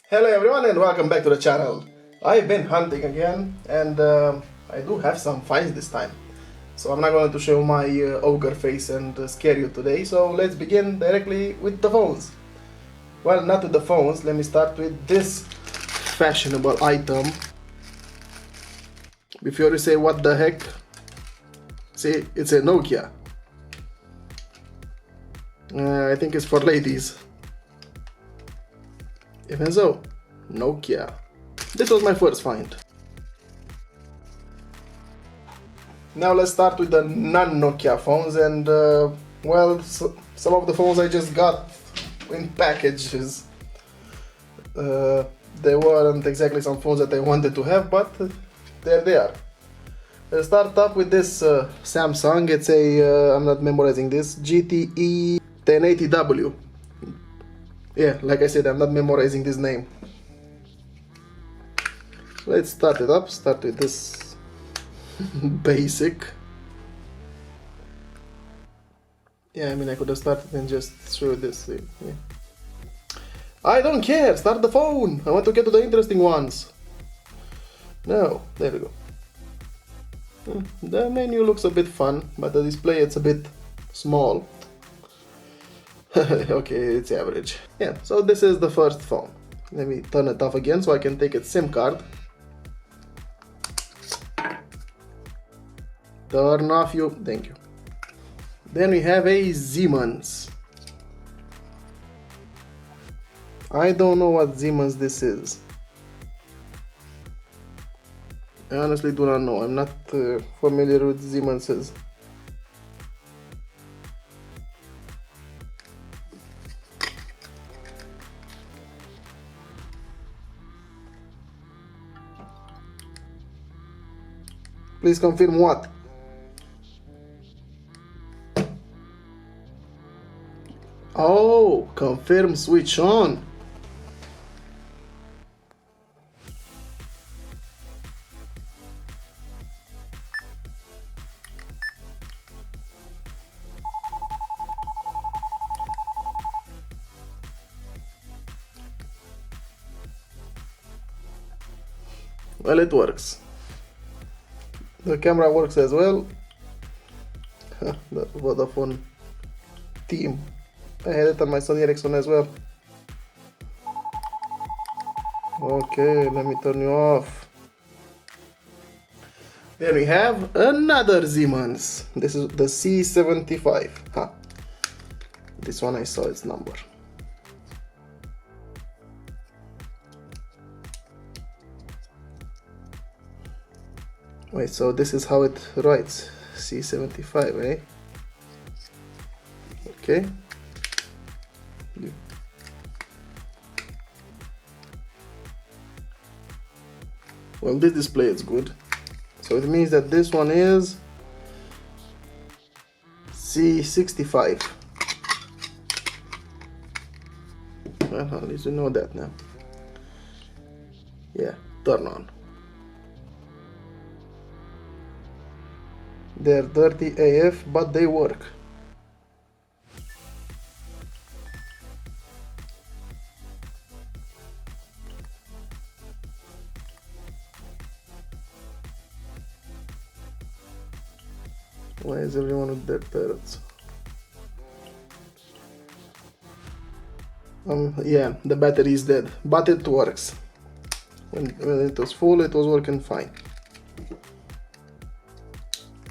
Hello everyone and welcome back to the channel. I've been hunting again and I do have some finds this time. So I'm not going to show my ogre face and scare you today, so let's begin directly with the phones. Well, not with the phones, let me start with this fashionable item. Before you say what the heck, see, it's a Nokia. I think it's for ladies. Even so, Nokia. This was my first find. Now let's start with the non-Nokia phones and well, some of the phones I just got in packages. They weren't exactly some phones that I wanted to have, but there they are. Let's start up with this Samsung. It's a, I'm not memorizing this, GTE 1080W. Yeah, like I said, I'm not memorizing this name. Let's start it up. Start with this basic. Yeah, I mean, I could have started and just show this. Yeah. I don't care. Start the phone. I want to get to the interesting ones. No, there we go. The menu looks a bit fun, but the display it's a bit small. Okay, it's average. Yeah, so this is the first phone. Let me turn it off again so I can take its SIM card. Turn off you, thank you. Then we have a Siemens. I don't know what Siemens this is. I honestly do not know. I'm not familiar with Siemens's. Please confirm what? Oh, confirm switch on. Well, it works. The camera works as well. The Vodafone team. I had it on my Sony Ericsson as well. Okay, let me turn you off. Then we have another Siemens. This is the C75. Huh. This one I saw its number. Wait, so this is how it writes. C75, eh? Okay. Well, this display is good. So it means that this one is C65. Well, at least you know that now. Yeah, turn on. They're dirty AF, but they work. Why is everyone with their parrots? Yeah, the battery is dead, but it works. When it was full, it was working fine.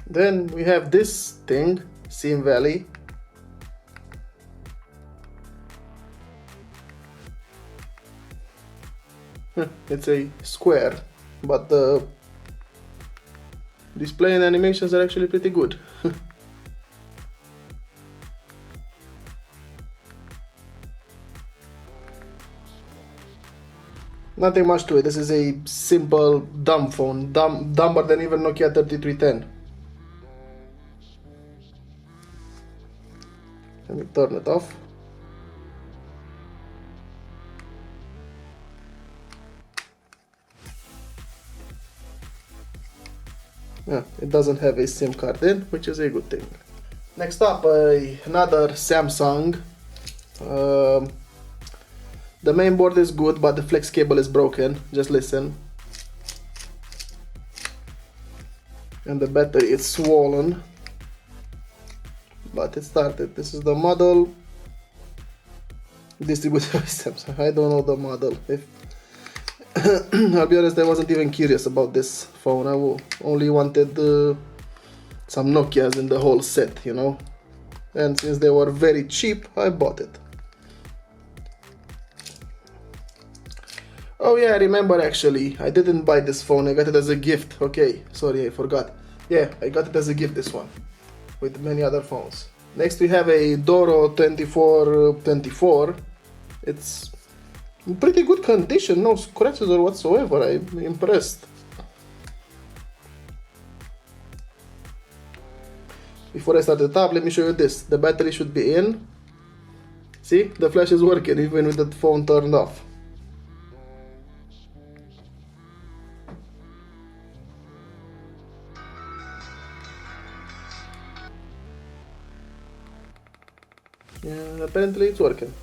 Then we have this thing, Sim Valley. It's a square, but the display and animations are actually pretty good. Nothing much to it. This is a simple dumb phone, dumber than even Nokia 3310. Let me turn it off. Yeah, it doesn't have a SIM card in, which is a good thing. Next up, another Samsung. The main board is good, but the flex cable is broken. Just listen. And the battery is swollen. But it started. This is the model. Distributed systems. I don't know the model. If I'll be honest, I wasn't even curious about this phone. I only wanted some Nokias in the whole set, you know. And since they were very cheap, I bought it. Oh yeah, I remember actually. I didn't buy this phone. I got it as a gift. Okay, sorry, I forgot. Yeah, I got it as a gift, this one, with many other phones. Next we have a Doro 2424. It's in pretty good condition, no scratches or whatsoever. I'm impressed. Before I start the tab, let me show you this. The battery should be in. See, the flash is working even with the phone turned off. Yeah, apparently it's working.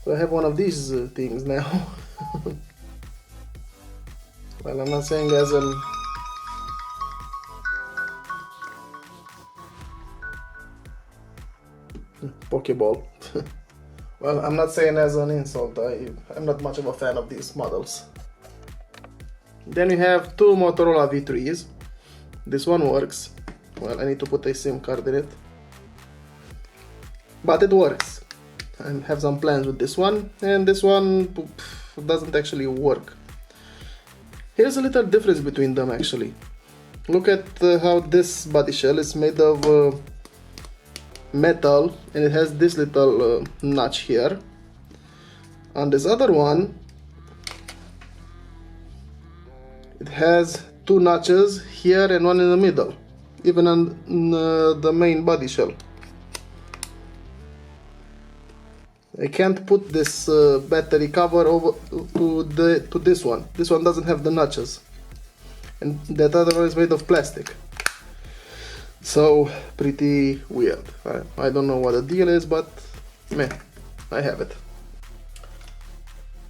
So I have one of these things now. Well, I'm not saying as an Pokeball. Well, I'm not saying as an insult. I'm not much of a fan of these models. Then we have two Motorola V3s. This one works. Well, I need to put a SIM card in it. But it works. I have some plans with this one, and this one doesn't actually work. Here's a little difference between them actually. Look at how this body shell is made of metal, and it has this little notch here. On this other one, it has two notches here and one in the middle, even on the main body shell. I can't put this battery cover over to this one. This one doesn't have the notches, and that other one is made of plastic. So pretty weird. I don't know what the deal is, but meh, I have it.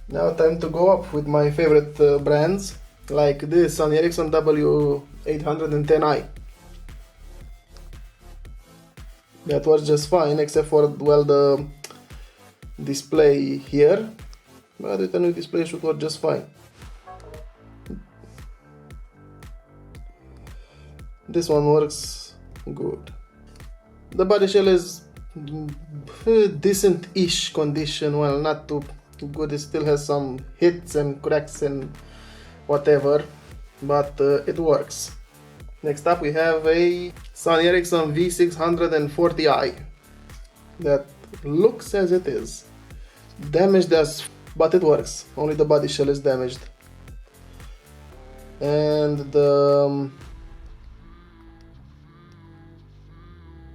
Now time to go up with my favorite brands, like this Sony Ericsson W810i. That was just fine, except for, well, the display here, but with a new display should work just fine. This one works good. The body shell is decent-ish condition, well, not too good. It still has some hits and cracks and whatever, but it works. Next up we have a Sony Ericsson V640i that looks as it is. Damaged as, but it works. Only the body shell is damaged. And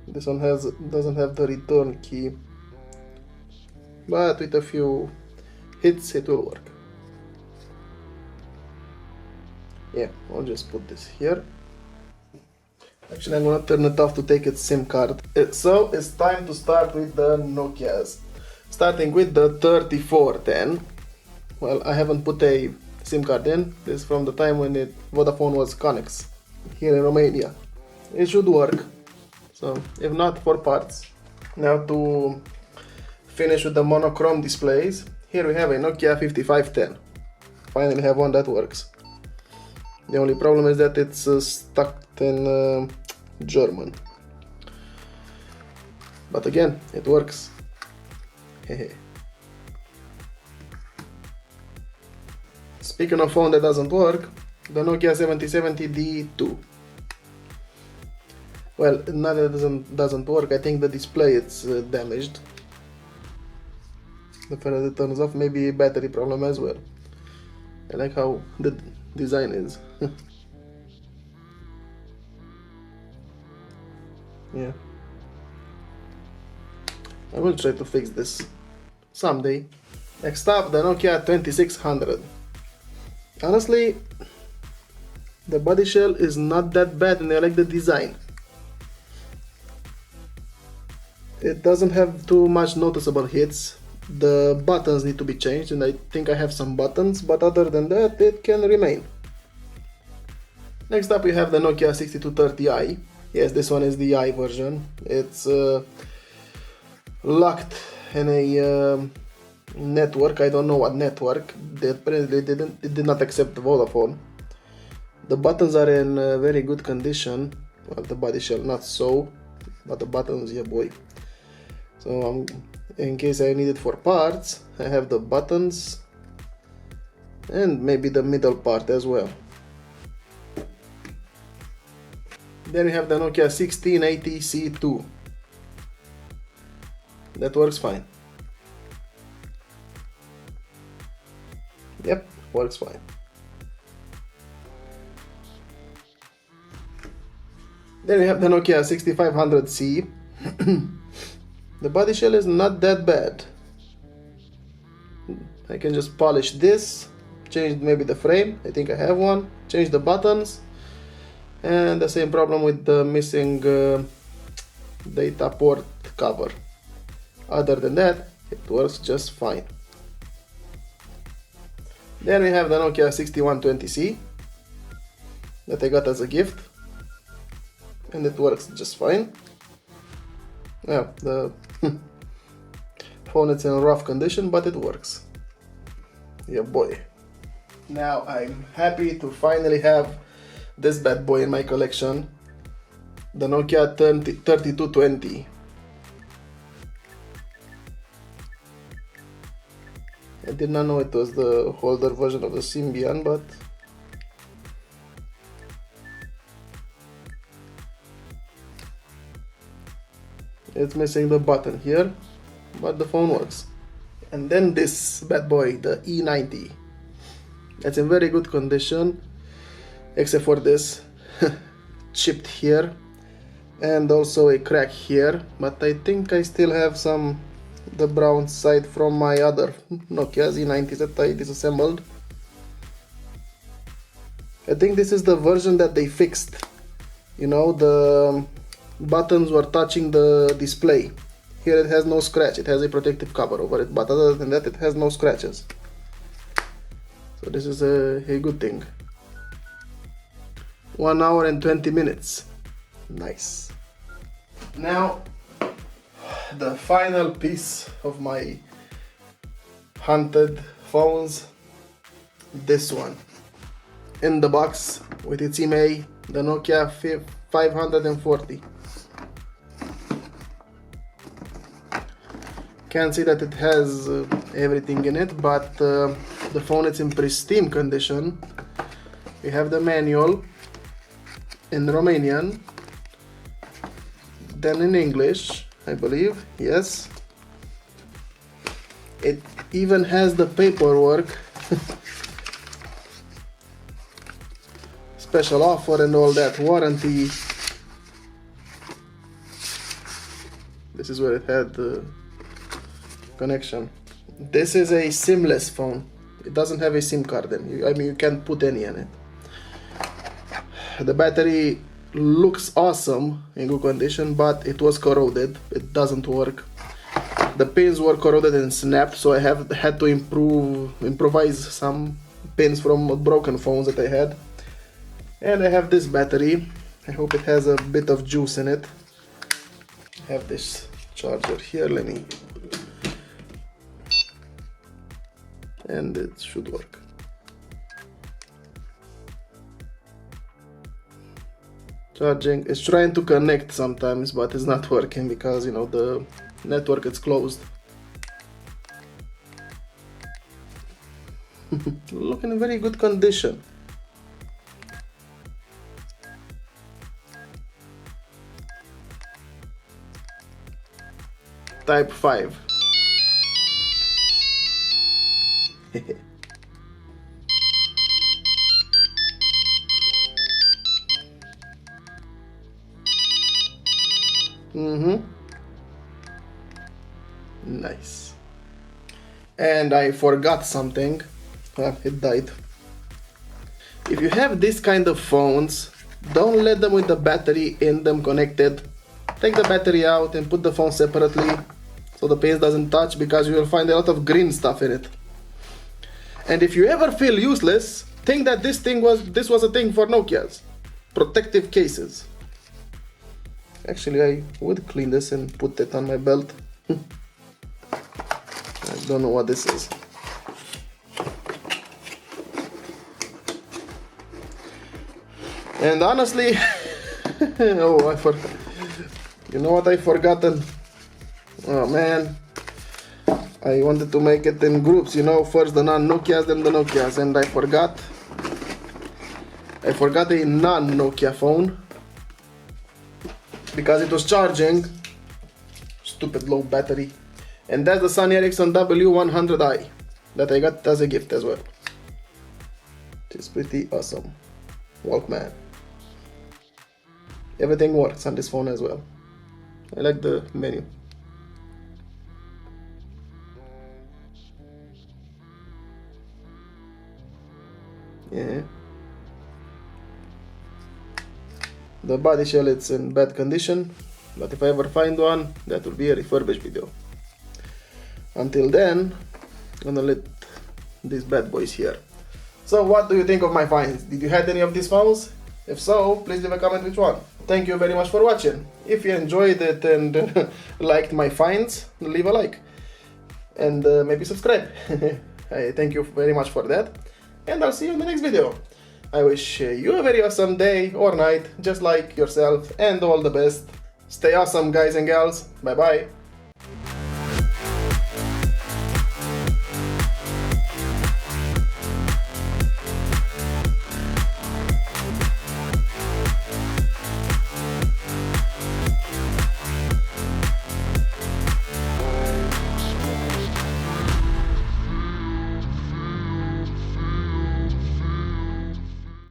this one doesn't have the return key, but with a few hits it will work. Yeah, I'll just put this here. Actually, I'm gonna turn it off to take its SIM card. So it's time to start with the Nokias. Starting with the 3410. Well, I haven't put a SIM card in. This is from the time when Vodafone was Connex here in Romania. It should work. So, if not, for parts. Now to finish with the monochrome displays. Here we have a Nokia 5510. Finally have one that works. The only problem is that it's stuck in German. But again, it works. Speaking of phone that doesn't work, the Nokia 7070 D2. Well, not that it doesn't work, I think the display is damaged. The fact that it turns off, maybe a battery problem as well. I like how the design is. Yeah. I will try to fix this someday. Next up, the Nokia 2600. Honestly, the body shell is not that bad and I like the design. It doesn't have too much noticeable hits. The buttons need to be changed, and I think I have some buttons, but other than that, it can remain. Next up we have the Nokia 6230i. Yes, this one is the i version. It's locked in a network. I don't know what network. They apparently did not accept Vodafone. The buttons are in very good condition. Well, the body shell not so, but the buttons, yeah boy. So in case I need it for parts, I have the buttons and maybe the middle part as well. Then we have the Nokia 1680C2. That works fine. Yep, works fine. Then we have the Nokia 6500C. The body shell is not that bad. I can just polish this, change maybe the frame, I think I have one, change the buttons, and the same problem with the missing data port cover. Other than that, it works just fine. Then we have the Nokia 6120C that I got as a gift, and it works just fine. Yeah, the phone is in rough condition, but it works. Yeah boy. Now I'm happy to finally have this bad boy in my collection, the Nokia 3220. I did not know it was the older version of the Symbian, but it's missing the button here, but the phone works. And then this bad boy, the E90. It's in very good condition, except for this chipped here and also a crack here, but I think I still have the brown side from my other Nokia Z90s that I disassembled. I think this is the version that they fixed. You know, the buttons were touching the display. Here it has no scratch, it has a protective cover over it, but other than that it has no scratches. So this is a good thing. 1 hour and 20 minutes. Nice. Now, the final piece of my hunted phones, this one. In the box with its IMEI, the Nokia 540. Can't see that it has everything in it, but the phone is in pristine condition. We have the manual in Romanian, then in English, I believe, yes. It even has the paperwork, special offer and all that, warranty. This is where it had the connection. This is a SIM-less phone. It doesn't have a SIM card in. I mean, you can't put any in it. The battery looks awesome in good condition, but it was corroded. It doesn't work. The pins were corroded and snapped, so I had to improvise some pins from broken phones that I had. And I have this battery. I hope it has a bit of juice in it. I have this charger here. Let me. And it should work. Charging is trying to connect sometimes, but it's not working because, you know, the network is closed. Look in very good condition. Type 5. Nice. And I forgot something. It died. If you have this kind of phones, don't let them with the battery in them connected. take the battery out and put the phone separately so the paste doesn't touch, because you will find a lot of green stuff in it. And if you ever feel useless, think that this was a thing for Nokia's protective cases. Actually, I would clean this and put it on my belt. I don't know what this is. And honestly, oh, you know what I forgotten? Oh man, I wanted to make it in groups, you know, first the non-Nokias, then the Nokias, and I forgot a non-Nokia phone because it was charging. Stupid low battery. And that's the Sony Ericsson W100i that I got as a gift as well. It is pretty awesome. Walkman. Everything works on this phone as well. I like the menu. Yeah. The body shell, it's in bad condition, but if I ever find one, that will be a refurbished video. Until then, I'm gonna let these bad boys here. So what do you think of my finds? Did you have any of these phones? If so, please leave a comment which one. Thank you very much for watching. If you enjoyed it and liked my finds, leave a like. And maybe subscribe. I thank you very much for that. And I'll see you in the next video. I wish you a very awesome day or night, just like yourself, and all the best. Stay awesome, guys and gals. Bye bye.